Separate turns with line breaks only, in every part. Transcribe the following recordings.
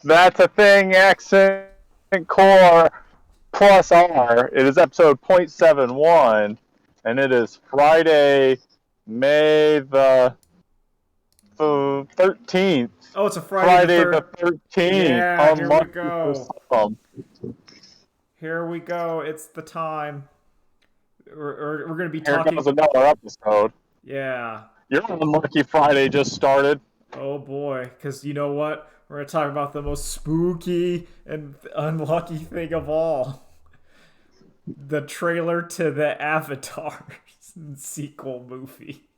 That's a thing, accent core plus R. It is episode .71, and it is Friday, May the 13th.
Oh, it's a Friday the
Friday the
third.
13th.
Yeah, here we
Unlucky for
go.
some.
Here we go. It's the time. We're gonna be
Here
talking.
goes another episode.
Yeah.
Your unlucky Friday just started.
Oh boy. Because you know what? We're gonna talk about the most spooky and unlucky thing of all: the trailer to the Avatar sequel movie.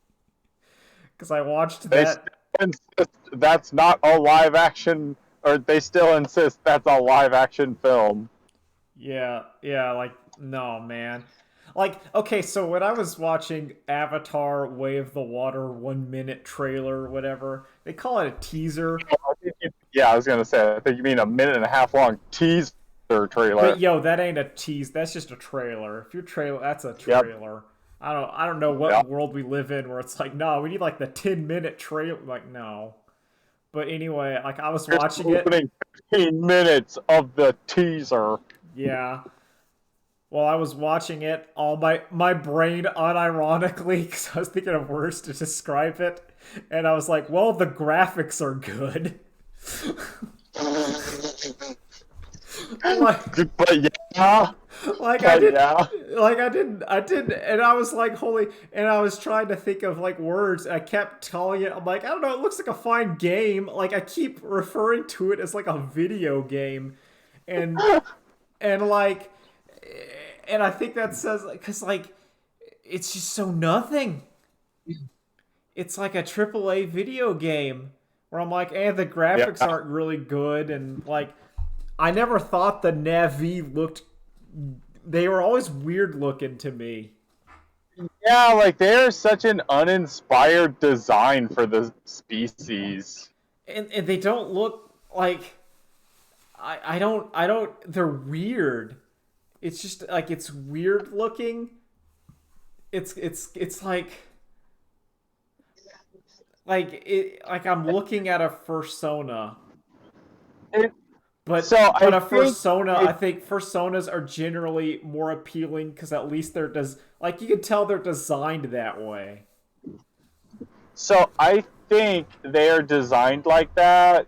Because I watched
They
that.
still insist that's not a live action, or they still insist that's a live action film.
Yeah, yeah. Like, no, man. Like, okay, so when I was watching Avatar Way of the Water 1 minute trailer, whatever, they call it a teaser.
Yeah, I was gonna say. I think you mean a minute and a half long teaser
But
trailer.
yo, that ain't a tease. That's just a trailer. If your trailer, that's a
Yep.
trailer. I don't know what
Yep.
world we live in where it's like, no, we need like the 10 minute trailer. Like, no. But anyway, like I was
Here's
watching
the
it.
opening 15 minutes of the teaser.
Yeah. While I was watching it, all my brain unironically, because I was thinking of words to describe it, and I was like, well, the graphics are good. like
But yeah,
like I
but
did
yeah.
like I didn't and I was like holy and I was trying to think of like words. I kept calling it, I'm like, I don't know, it looks like a fine game. Like I keep referring to it as like a video game. And and like and I think that says because like it's just so nothing. It's like a AAA video game where I'm like, the
Yeah.
graphics aren't really good, and like I never thought the Navi looked. They were always weird looking to me,
Yeah, like they're such an uninspired design for the species.
and they don't look like. I don't. They're weird. It's just like it's weird looking. It's like I'm looking at a fursona.
It, so
But
I
a
think
fursona, I
it,
think fursonas are generally more appealing because at least they're like you can tell they're designed that way.
so I think they are designed like that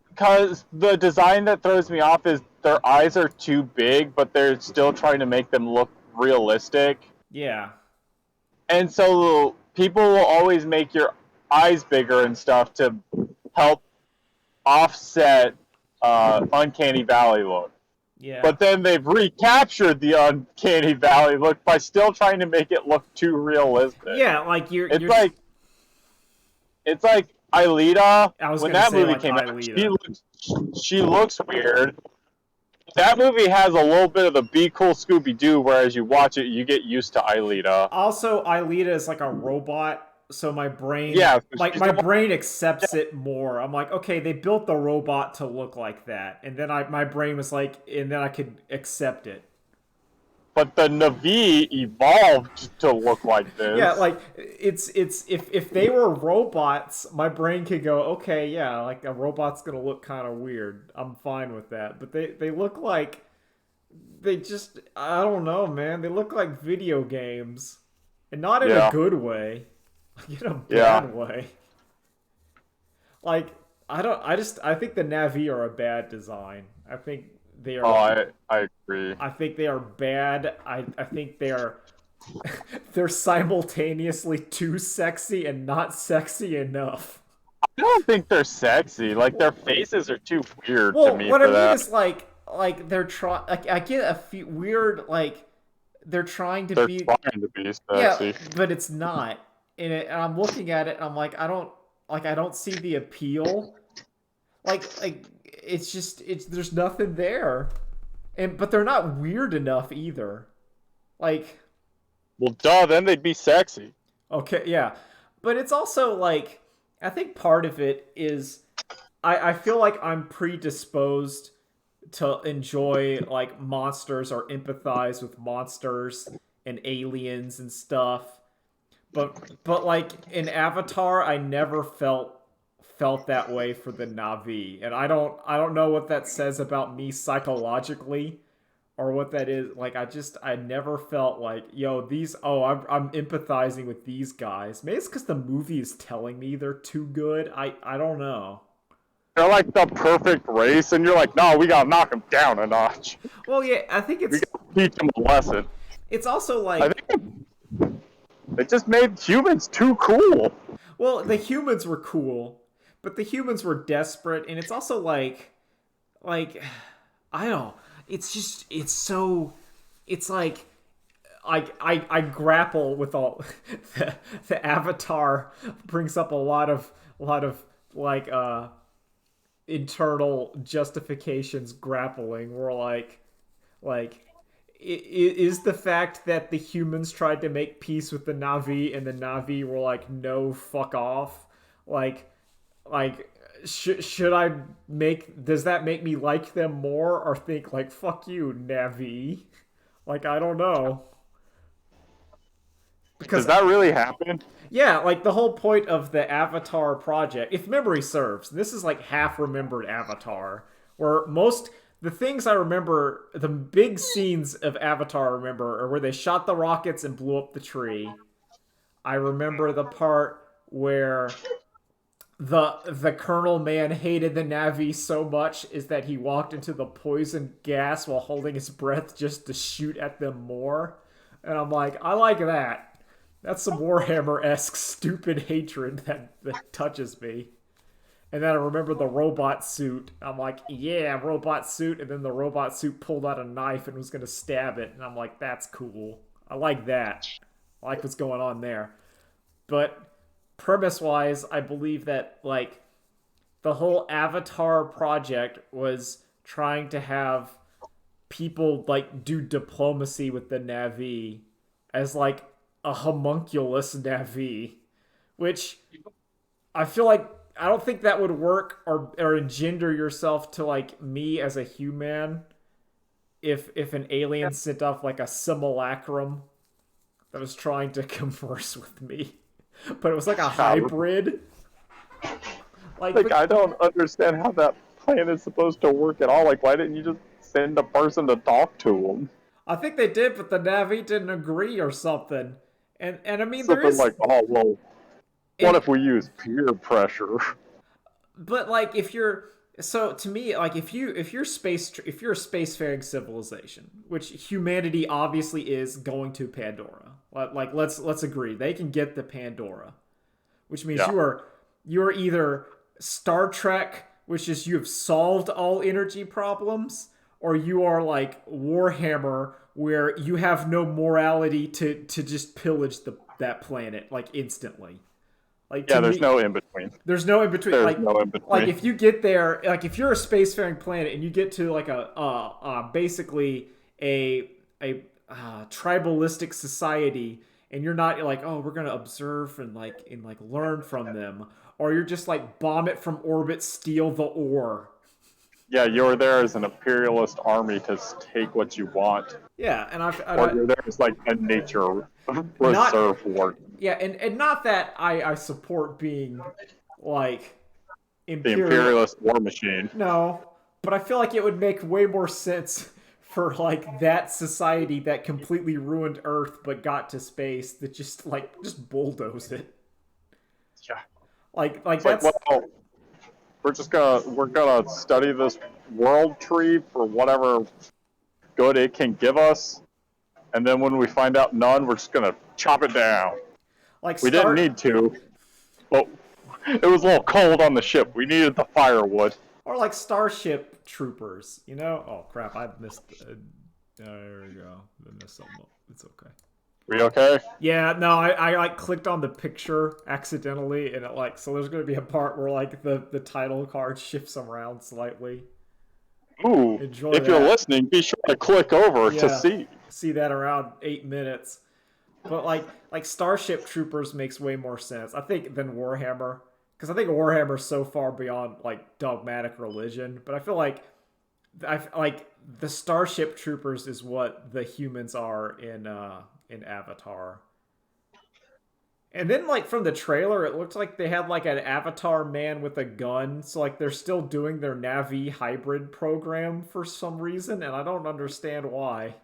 because the design that throws me off is their eyes are too big, but they're still trying to make them look realistic.
Yeah,
And so people will always make your eyes bigger and stuff to help offset Uncanny Valley look.
yeah,
But then they've recaptured the Uncanny Valley look by still trying to make it look too realistic.
yeah. Like
It's
you're.
like it's like Aelita
I was
when
gonna
that
say
movie
like
came out.
Aelita.
She looks weird. That movie has a little bit of the Be Cool Scooby Doo, whereas you watch it, you get used to Aelita.
Also, Aelita is like a robot, so my brain,
Yeah,
like
she's
my
the one.
brain accepts it more. I'm like, okay, they built the robot to look like that, and then my brain was like, and then I could accept it.
But the Navi evolved to look like
Yeah,
this.
like it's if they were robots, my brain could go, okay, yeah, like a robot's gonna look kind of weird. I'm fine with that. But they look like they just I don't know, man. They look like video games, and not in a
Yeah,
good way, like in a
yeah.
bad way. Like I don't. I think the Navi are a bad design. I think they
Oh,
are.
I agree.
I think they are bad. I think they are they're simultaneously too sexy and not sexy enough.
I don't think they're sexy. Like their faces are too weird to
Well,
me
what I
for
mean
that.
is like they're trying. Like I get a few weird like they're trying to
They're
be
trying to be
yeah,
sexy.
but it's not. And I'm looking at it and I'm like I don't see the appeal. Like it's just it's there's nothing there. And but they're not weird enough either. Like
Well, duh. Then they'd be sexy.
okay, yeah. But it's also like I think part of it is I feel like I'm predisposed to enjoy like monsters or empathize with monsters and aliens and stuff. But like in Avatar I never felt felt that way for the Na'vi, and I don't know what that says about me psychologically or what that is. Like I never felt like, yo, these, oh, I'm empathizing with these guys. Maybe it's because the movie is telling me they're too good. I don't know.
They're like the perfect race, and you're like, no, we gotta knock them down a notch.
Well, yeah, I think
We gotta teach them a lesson.
it's also
I
like,
think it just made humans too cool.
well, the humans were cool, but the humans were desperate, and it's also like I don't know. It's just it's so it's like I grapple with all the Avatar brings up a lot of like internal justifications grappling. We're like is the fact that the humans tried to make peace with the Navi and the Navi were like, no, fuck off, like like should I make, does that make me like them more or think like, fuck you, Navi? Like, I don't know.
Does
Because
that really happen?
yeah, like the whole point of the Avatar project, if memory serves, this is like half remembered Avatar, where most the things I remember, the big scenes of Avatar I remember are where they shot the rockets and blew up the tree. I remember the part where the Colonel man hated the Navi so much is that he walked into the poison gas while holding his breath just to shoot at them more. And I'm like, I like that. That's some Warhammer-esque stupid hatred that touches me. And then I remember the robot suit. I'm like, yeah, robot suit. And then the robot suit pulled out a knife and was going to stab it. And I'm like, that's cool. I like that. I like what's going on there. But premise-wise, I believe that, like, the whole Avatar project was trying to have people, like, do diplomacy with the Na'vi as, like, a homunculus Na'vi, which I feel like I don't think that would work or engender yourself to like me as a human if an alien sent off like a simulacrum that was trying to converse with me. But it was like a hybrid. Like,
Like, I don't understand how that plan is supposed to work at all. Like, why didn't you just send a person to talk to them?
I think they did, but the Navi didn't agree or something. And I mean there
Something
is
like, oh, well, what
it,
if we use peer pressure?
but like if you're, so to me, like if you're if you're a spacefaring civilization, which humanity obviously is going to Pandora. Like let's agree they can get the Pandora, which means
Yeah.
you are either Star Trek, which is you have solved all energy problems, or you are like Warhammer, where you have no morality to just pillage that planet like instantly. Like to
Yeah, there's
me,
no in between.
there's no in between.
There's no in
Like
between.
if you get there, like if you're a spacefaring planet and you get to like a basically a tribalistic society, and you're not like, oh, we're gonna observe and learn from them, or you're just like bomb it from orbit, steal the ore.
Yeah, you're there as an imperialist army to take what you want,
Yeah, and
or you're there as like a nature
not
reserve warden.
yeah, and not that I support being like
The
imperial.
imperialist war machine.
No, but I feel like it would make way more sense for like that society that completely ruined Earth but got to space that just bulldoze it.
Yeah.
Like
It's like,
that's
well, we're gonna study this world tree for whatever good it can give us, and then when we find out none, we're just gonna chop it down.
like
We didn't need to, but it was a little cold on the ship. We needed the firewood.
or like Starship Troopers, you know? Oh crap, I missed. There we go. I missed something. It's okay.
We okay?
Yeah, no, I like clicked on the picture accidentally, and it like, so there's gonna be a part where like the title card shifts around slightly.
Ooh,
Enjoy
if you're
that.
listening, be sure to click over to
Yeah.
see.
See that around 8 minutes. But like Starship Troopers makes way more sense, I think, than Warhammer, because I think Warhammer's so far beyond like dogmatic religion. But I feel like like the Starship Troopers is what the humans are in Avatar. And then, like, from the trailer, it looked like they had, like, an avatar man with a gun. So, like, they're still doing their Navi hybrid program for some reason, and I don't understand why.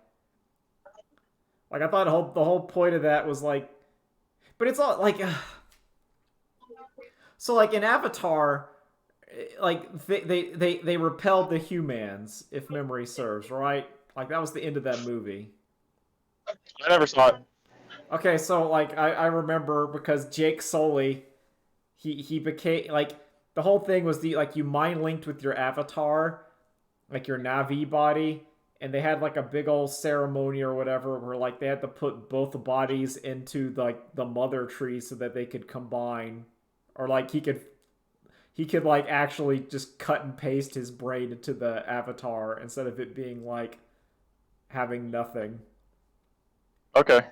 Like, I thought the whole point of that was, like... But it's all, like... So, like, in Avatar, like, they repelled the humans, if memory serves, right? Like, that was the end of that movie.
I never saw it.
Okay, so like I remember because Jake Sully, he became like the whole thing was the like you mind linked with your avatar, like your Navi body, and they had like a big old ceremony or whatever where like they had to put both the bodies into like the mother tree so that they could combine, or like he could like actually just cut and paste his brain into the avatar instead of it being like having nothing,
Okay.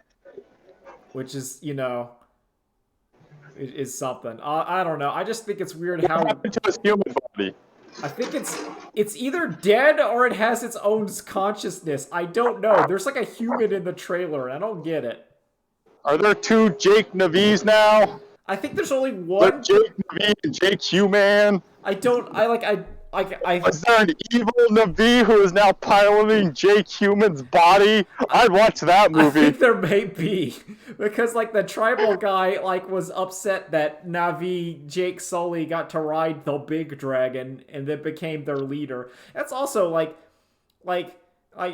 which is it is something. I don't know. I just think it's weird
What
how
happened to his human body?
I think it's either dead or it has its own consciousness. I don't know. There's like a human in the trailer, and I don't get it.
Are there two Jake Navis now?
I think there's only
Is there
one.
Jake Navi and Jake Human?
I don't. I
Is there an evil Navi who is now piloting Jake Human's body? I'd watch that
I
movie.
think there may be because like the tribal guy like was upset that Navi Jake Sully got to ride the big dragon and then became their leader. That's also like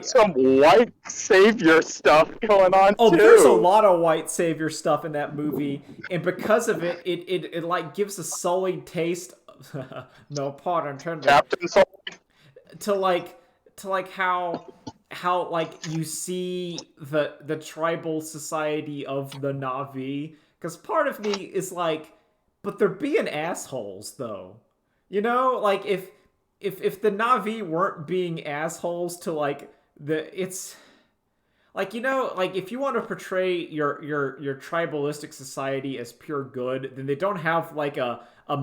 Some white savior stuff going on
oh,
too.
there's a lot of white savior stuff in that movie, and because of it, it like gives a sullied taste. No pun intended.
Captain Soul.
To like how like you see the tribal society of the Na'vi, because part of me is like, but they're being assholes though, like if the Na'vi weren't being assholes to like it's like like if you want to portray your tribalistic society as pure good, then they don't have like a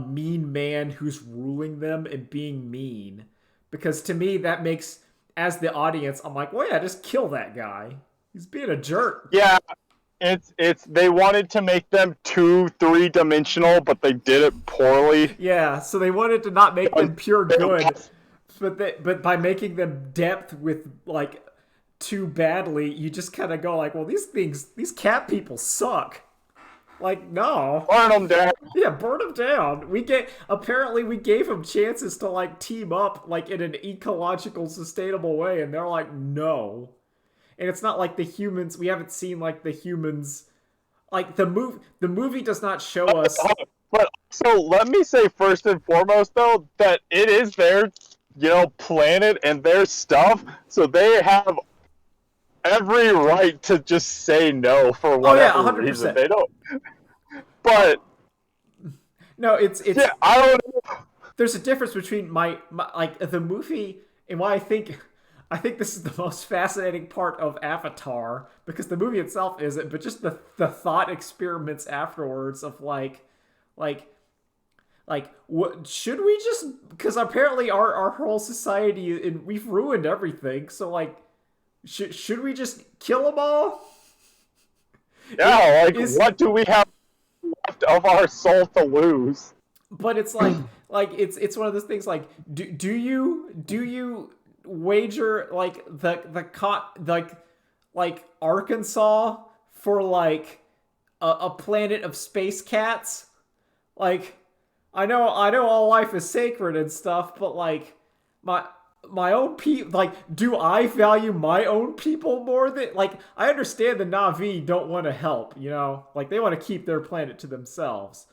mean man who's ruling them and being mean, because to me that makes, as the audience, I'm like, well, yeah, just kill that guy. He's being a jerk.
Yeah, it's they wanted to make them 2-3 dimensional, but they did it poorly.
Yeah, so they wanted to not make them pure good, but by making them depth with like too badly, you just kind of go like, well, these cat people suck. Like, no.
Burn them down.
Yeah, burn them down. Apparently we gave them chances to like team up like in an ecological sustainable way, and they're like, no. And it's not like the humans, we haven't seen like the humans, like the movie does not show us.
But so let me say first and foremost though that it is their planet and their stuff, so they have every right to just say no for whatever
100%.
reason. They don't. But
no, it's
yeah, I don't know.
There's a difference between my like the movie and why I think this is the most fascinating part of Avatar, because the movie itself isn't, but just the thought experiments afterwards of like what should we just, because apparently our whole society, and we've ruined everything, so like should we just kill them all?
Yeah, what do we have left of our soul to lose?
But it's like it's one of those things like do you wager like like Arkansas for like a planet of space cats? Like I know all life is sacred and stuff, but like my own people, like, do I value my own people more than, like, I understand the Na'vi don't want to help, like they want to keep their planet to themselves,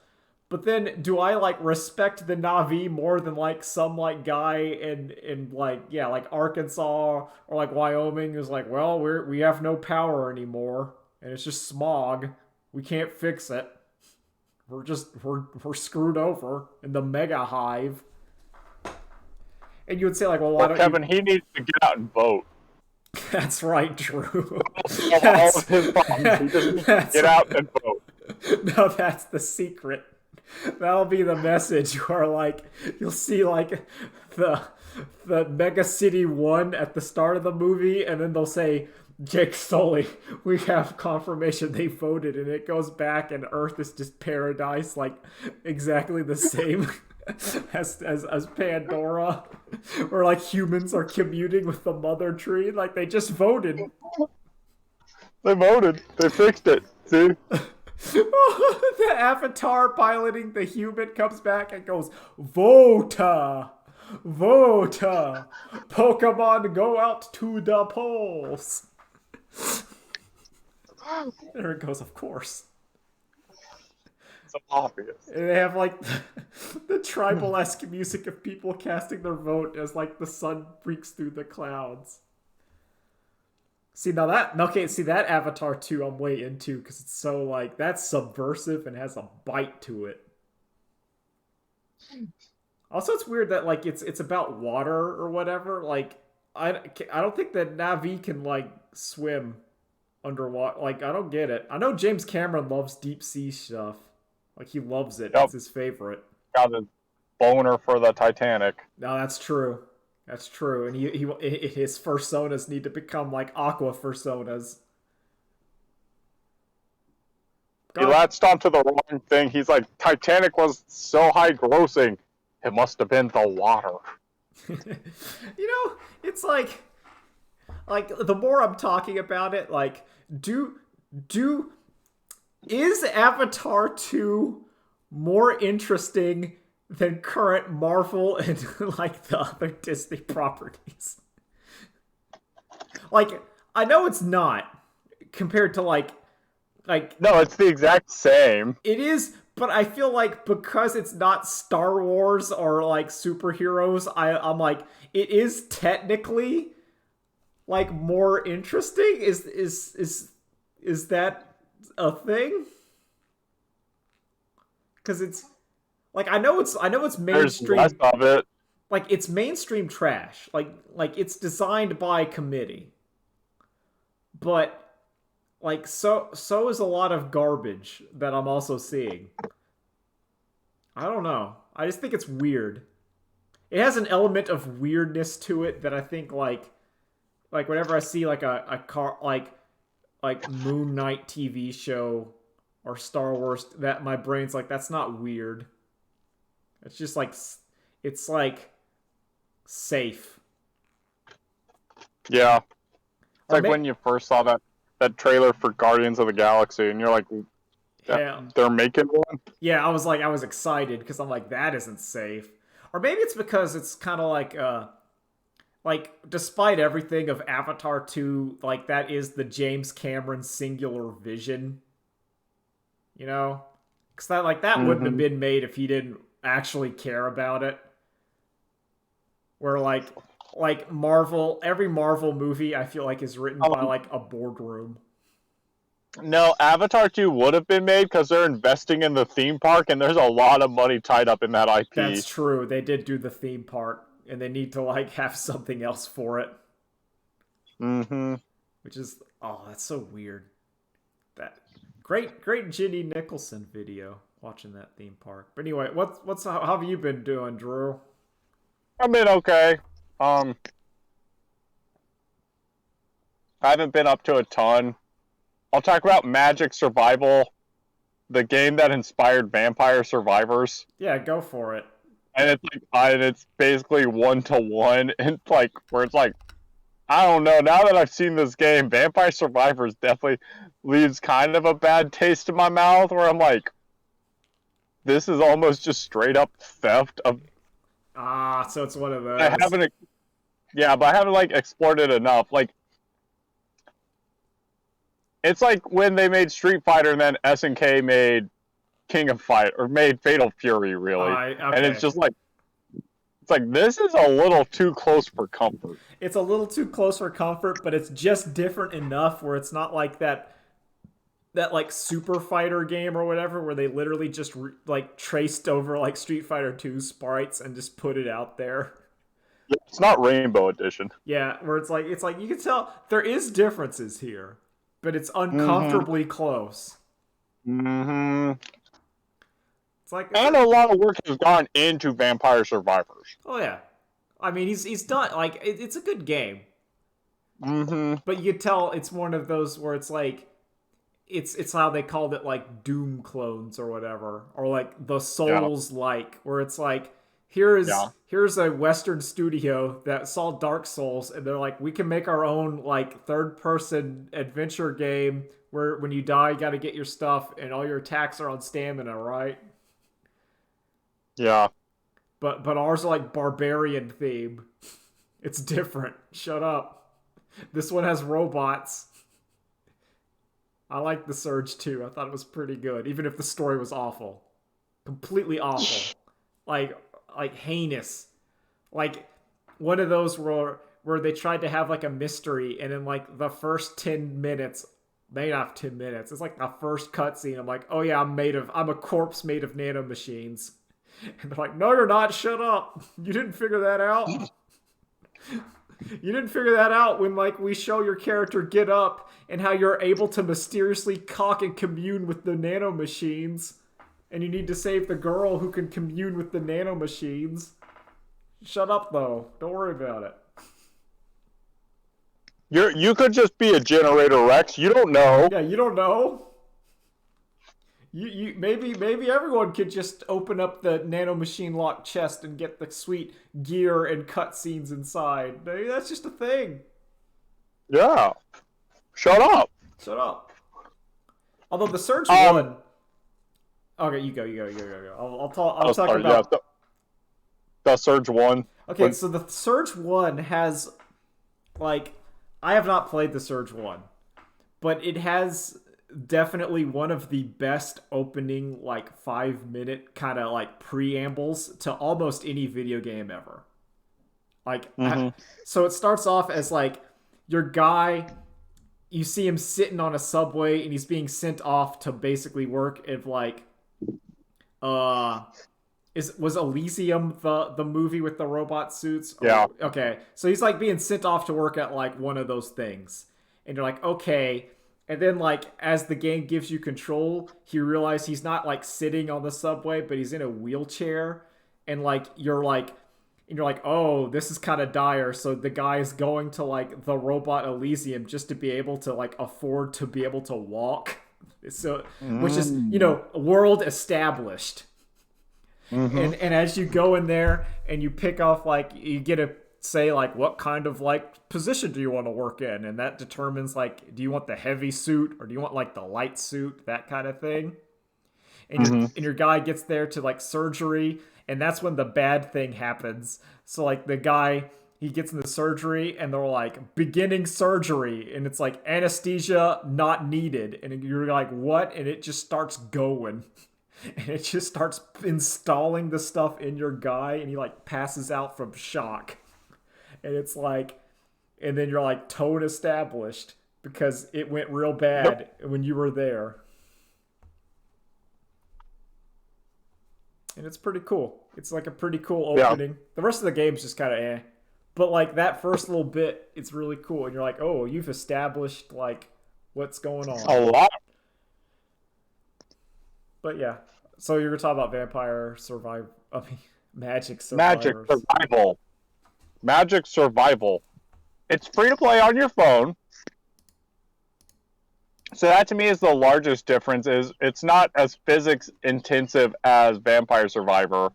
but then do I like respect the Na'vi more than like some like guy in like, yeah, like Arkansas or like Wyoming is like, well, we have no power anymore and it's just smog, we can't fix it, we're screwed over in the mega hive. And you would say like, well, why don't
Kevin, he needs to get out and vote.
That's right, Drew.
All of his problems. He just needs to get out and vote.
No, that's the secret. That'll be the message, where like you'll see like the Mega City 1 at the start of the movie, and then they'll say Jake Sully, we have confirmation they voted, and it goes back, and Earth is just paradise, like exactly the same as Pandora, where like humans are commuting with the mother tree, like they just voted.
They voted. They fixed it. See?
The avatar piloting the human comes back and goes, Vota! Vota! Pokemon go out to the polls! There it goes, of course.
It's obvious.
And they have like the tribal-esque music of people casting their vote as like the sun breaks through the clouds. See that Avatar 2 I'm way into because it's so like that's subversive and has a bite to it. Also, it's weird that like it's about water or whatever. Like I don't think that Na'vi can like swim underwater. Like I don't get it. I know James Cameron loves deep sea stuff. Like he loves it.
Yep.
It's his favorite.
Got his boner for the Titanic.
No, that's true. That's true. And his fursonas need to become like aqua fursonas.
He latched onto the wrong thing. He's like, Titanic was so high grossing. It must have been the water.
It's like the more I'm talking about it, like is Avatar 2 more interesting than current Marvel and like the other Disney properties? Like, I know it's not compared to like
no, it's the exact same.
it is, but I feel like because it's not Star Wars or like superheroes, I'm like it is technically like more interesting. Is that a thing? Because it's like I know it's mainstream.
There's less of it.
Like it's mainstream trash. Like it's designed by committee. But like so is a lot of garbage that I'm also seeing. I don't know. I just think it's weird. It has an element of weirdness to it that I think like whenever I see like a car like Moon Knight TV show or Star Wars, that my brain's like that's not weird. It's just like it's like safe.
Yeah. It's
Or
like when you first saw that trailer for Guardians of the Galaxy, and you're like,
yeah,
they're making one?
yeah. I was excited because I'm like that isn't safe. Or maybe it's because it's kind of like despite everything of Avatar 2, like that is the James Cameron singular vision. You know, because that wouldn't have been made if he didn't actually care about it. Where like Marvel, every Marvel movie I feel like is written by like a boardroom.
No, Avatar 2 would have been made because they're investing in the theme park, and there's a lot of money tied up in that IP.
That's true. They did do the theme part, and they need to like have something else for it.
Mm-hmm.
Which is that's so weird. That great Ginny Nicholson video watching that theme park. But anyway, how have you been doing, Drew?
I've been okay. I haven't been up to a ton. I'll talk about Magic Survival, the game that inspired Vampire Survivors.
Yeah, go for it.
And it's like, it's basically 1-to-1, and like where it's like, I don't know. Now that I've seen this game, Vampire Survivors definitely leaves kind of a bad taste in my mouth. Where I'm like, this is almost just straight up theft of.
So it's one of those.
I haven't like explored it enough. Like, it's like when they made Street Fighter and then SNK made King of Fight or made Fatal Fury, really.
Okay.
And it's just like, this is a little too close for comfort.
It's a little too close for comfort, but it's just different enough where it's not like that like Super Fighter game or whatever where they literally just like traced over like Street Fighter 2 sprites and just put it out there.
It's not Rainbow Edition.
Yeah, where it's like you can tell there is differences here, but it's uncomfortably close.
Mm-hmm.
It's like
and a lot of work has gone into Vampire Survivors.
Oh yeah, I mean he's done like it's a good game.
Mm-hmm.
But you could tell it's one of those where it's like it's how they called it, like Doom clones or whatever, or like the
Yeah.
Souls, like where it's like
Yeah.
here's a Western studio that saw Dark Souls and they're like, we can make our own like third person adventure game where when you die you got to get your stuff and all your attacks are on stamina, right?
Yeah.
But ours are like barbarian theme. It's different. Shut up. This one has robots. I like the Surge too. I thought it was pretty good, even if the story was awful, completely awful, like heinous, like one of those where they tried to have like a mystery, and in like the first 10 minutes, maybe not 10 minutes, it's like the first cutscene. I'm like, oh yeah, I'm a corpse made of nanomachines, and they're like, no, you're not. Shut up. You didn't figure that out. You didn't figure that out when like we show your character get up and how you're able to mysteriously cock and commune with the nanomachines, and you need to save the girl who can commune with the nanomachines. Shut up though. Don't worry about it.
You could just be a generator, Rex. You don't know.
Yeah, you don't know. You maybe everyone could just open up the nanomachine lock chest and get the sweet gear and cutscenes inside. Maybe that's just a thing.
Yeah. Shut up.
Shut up. Although the Surge
Um,
one. Okay, you go. I'll talk
Sorry,
about.
yeah, the Surge 1.
Okay,
When-
so the Surge one has, like, I have not played the Surge one, but it has definitely one of the best opening like 5 minute kind of like preambles to almost any video game ever. Like, so it starts off as like your guy. You see him sitting on a subway and he's being sent off to basically work at like was Elysium the movie with the robot suits?
Yeah.
Okay. So he's like being sent off to work at like one of those things. And you're like, okay. And then like as the game gives you control, you realize he's not like sitting on the subway, but he's in a wheelchair. And like you're like, oh, this is kind of dire. So the guy is going to like the robot Elysium just to be able to like afford to be able to walk. So, which is, world established. And as you go in there and you pick off, like, you get to say like what kind of like position do you want to work in, and that determines like, do you want the heavy suit or do you want like the light suit, that kind of thing. And your guy gets there to like surgery, and that's when the bad thing happens. So like the guy, he gets in the surgery and they're like, beginning surgery, and it's like anesthesia not needed, and you're like, what? And it just starts going. And it just starts installing the stuff in your guy, and he like passes out from shock. And it's like, and then you're like tone established because it went real bad when you were there. And it's pretty cool. It's like a pretty cool opening. Yeah. The rest of the game's just kind of eh. But like that first little bit, it's really cool. And you're like, oh, you've established like what's going on.
A lot.
But yeah. So you're talking about Vampire Survival. I mean, Magic Survivors.
Magic Survival. Magic Survival. It's free to play on your phone. So that to me is the largest difference. Is it's not as physics intensive as Vampire Survivor,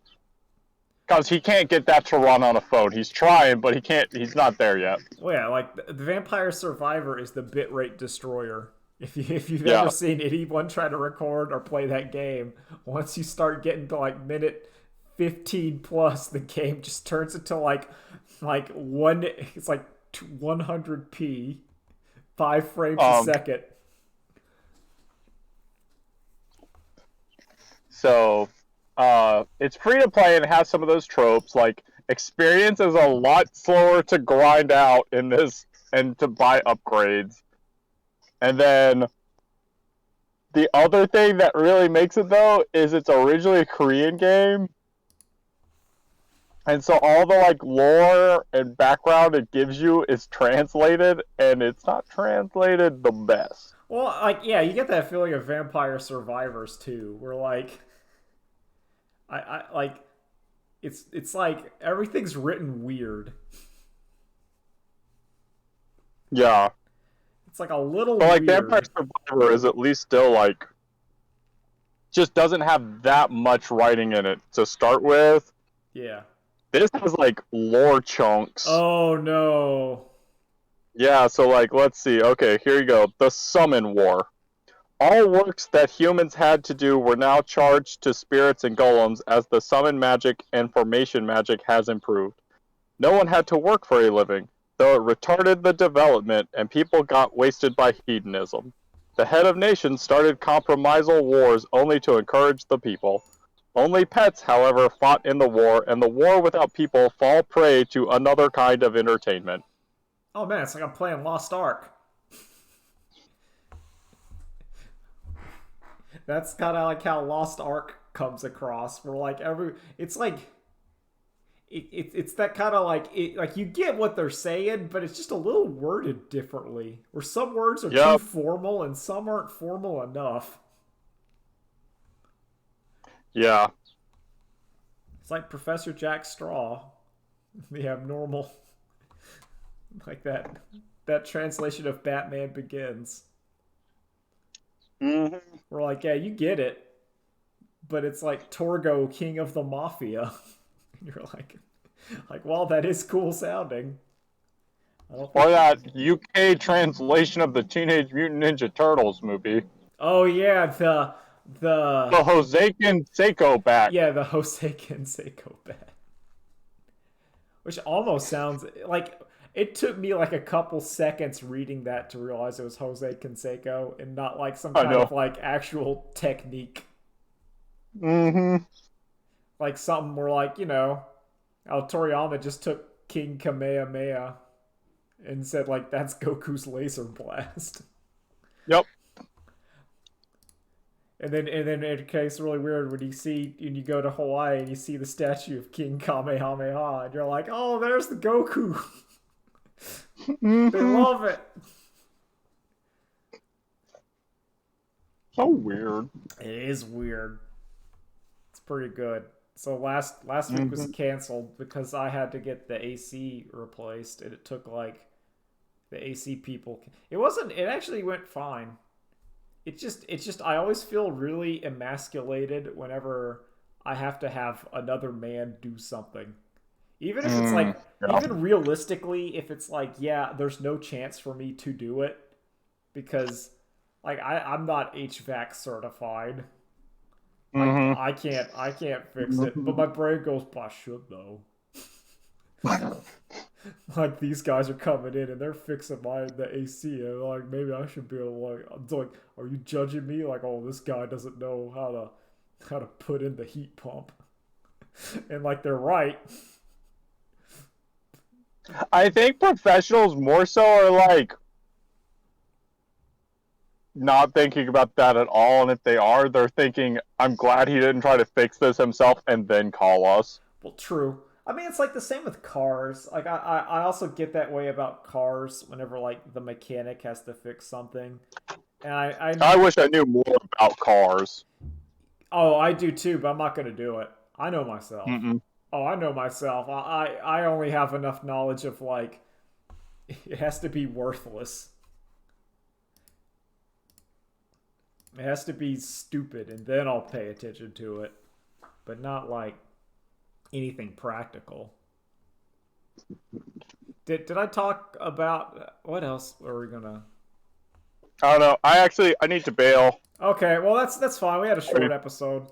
because he can't get that to run on a phone. He's trying, but he can't. He's not there yet.
Well, yeah, like the Vampire Survivor is the bitrate destroyer. If you've ever seen anyone try to record or play that game, once you start getting to like minute 15 plus, the game just turns into like one. It's like 100p, 5 frames a second.
So, it's free to play and it has some of those tropes. Like, experience is a lot slower to grind out in this and to buy upgrades. And then, the other thing that really makes it, though, is it's originally a Korean game. And so all the, like, lore and background it gives you is translated, and it's not translated the best.
Well, like, yeah, you get that feeling of Vampire Survivors, too, where, like, I like, it's like everything's written weird.
Yeah.
It's like a little
But like Vampire
weird.
Survivor is at least still like just doesn't have that much writing in it to start with.
Yeah.
This has like lore chunks.
Oh no.
Yeah, so like let's see. Okay, here you go. The Summon War. All works that humans had to do were now charged to spirits and golems as the summon magic and formation magic has improved. No one had to work for a living, though it retarded the development and people got wasted by hedonism. The head of nations started compromisal wars only to encourage the people. Only pets, however, fought in the war, and the war without people fall prey to another kind of entertainment.
Oh man, it's like I'm playing Lost Ark. That's kind of like how Lost Ark comes across. Where like it's like it's that kind of like like you get what they're saying, but it's just a little worded differently. Where some words are too
Yep.
formal and some aren't formal enough.
Yeah.
It's like Professor Jack Straw, the abnormal, like that translation of Batman Begins.
Mm-hmm.
We're like, yeah, you get it, but it's like Torgo, King of the Mafia. You're like, well, that is cool sounding. I don't
Or
think.
that UK translation of the Teenage Mutant Ninja Turtles movie.
Oh yeah, the
The Hosaken Seiko back.
yeah the Jose Canseco bat, which almost sounds like it took me like a couple seconds reading that to realize it was Jose Canseco and not like some
I
kind
know.
of like actual technique,
Mm-hmm.
like something where like Toriyama just took King Kamehameha and said like that's Goku's laser blast.
Yep.
And then it gets really weird when you go to Hawaii and you see the statue of King Kamehameha and you're like, oh, there's the Goku. They
Mm-hmm.
love it.
So weird.
It is weird. It's pretty good. So last week was
Mm-hmm.
canceled because I had to get the AC replaced and it took like the AC people. It actually went fine. It's just I always feel really emasculated whenever I have to have another man do something. Even if it's like
Yeah.
even realistically, if it's like, yeah, there's no chance for me to do it because like I'm not HVAC certified.
Mm-hmm.
I can't fix it. But my brain goes, but I should though. Like these guys are coming in and they're fixing the AC and like maybe I should be able to like I'm like, are you judging me? Like, oh, this guy doesn't know how to put in the heat pump. And like they're right.
I think professionals more so are like not thinking about that at all, and if they are, they're thinking, I'm glad he didn't try to fix this himself and then call us.
Well, true. I mean, it's like the same with cars. Like I also get that way about cars whenever like the mechanic has to fix something. And
I wish I knew more about cars.
oh, I do too, but I'm not gonna do it. I know myself.
Mm-mm.
Oh, I know myself. I only have enough knowledge of like it has to be worthless. It has to be stupid, and then I'll pay attention to it. But not like anything practical. Did I talk about what else are we gonna?
I don't know. I need to bail.
Okay, well that's fine. We had a short episode.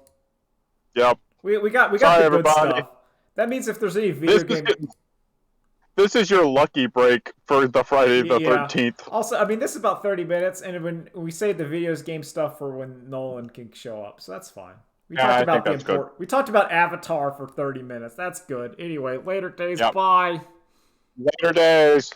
Yep.
We got
Sorry,
the good
everybody.
stuff. That means if there's any video
This is
game,
this is your lucky break for the Friday the
yeah.
13th.
Also, I mean, this is about 30 minutes, and when we save the videos game stuff for when Nolan can show up, so that's fine. We
Yeah,
talked
I
about
think
the
that's good.
important. We talked about Avatar for 30 minutes. That's good. Anyway, later days.
Yep.
Bye.
Later days.